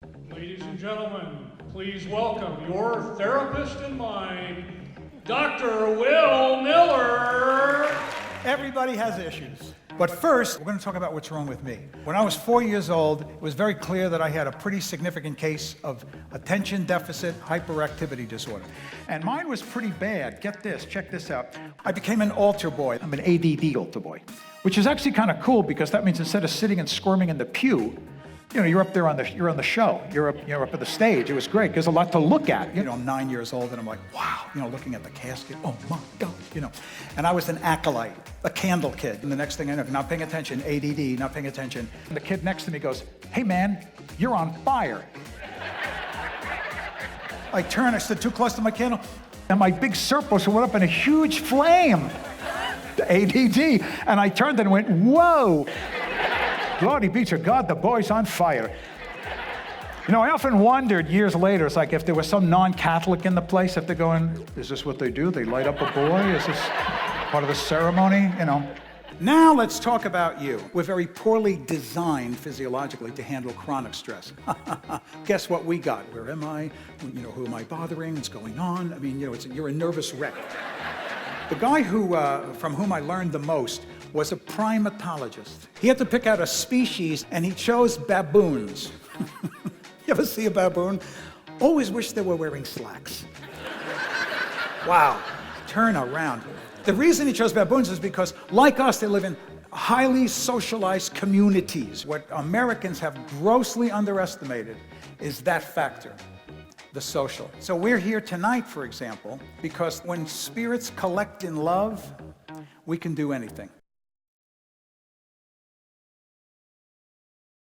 Ladies and gentlemen, please welcome your therapist in mind, Dr. Will Miller. Everybody has issues. But first, we're going to talk about what's wrong with me. When I was 4 years old, it was very clear that I had a pretty significant case of attention deficit hyperactivity disorder. And mine was pretty bad. Get this, check this out. I became an altar boy. I'm an ADD altar boy, which is actually kind of cool because that means instead of sitting and squirming in the pew, you're up there you're on the show. You're up at the stage. It was great. There's a lot to look at. I'm 9 years old and I'm like, wow, looking at the casket. Oh my God, And I was an acolyte, a candle kid. And the next thing I know, not paying attention, ADD, not paying attention. And the kid next to me goes, hey man, you're on fire. I turn, I stood too close to my candle, and my big surplus went up in a huge flame. The ADD. And I turned and went, whoa. Glory be to God, the boy's on fire. I often wondered years later, it's like if there was some non-Catholic in the place, if they're going, is this what they do? They light up a boy? Is this part of the ceremony? Now let's talk about you. We're very poorly designed physiologically to handle chronic stress. Guess what we got? Where am I? Who am I bothering? What's going on? You're a nervous wreck. The guy from whom I learned the most was a primatologist. He had to pick out a species, and he chose baboons. You ever see a baboon? Always wish they were wearing slacks. Wow, turn around. The reason he chose baboons is because, like us, they live in highly socialized communities. What Americans have grossly underestimated is that factor. The social. So we're here tonight, for example, because when spirits collect in love, we can do anything.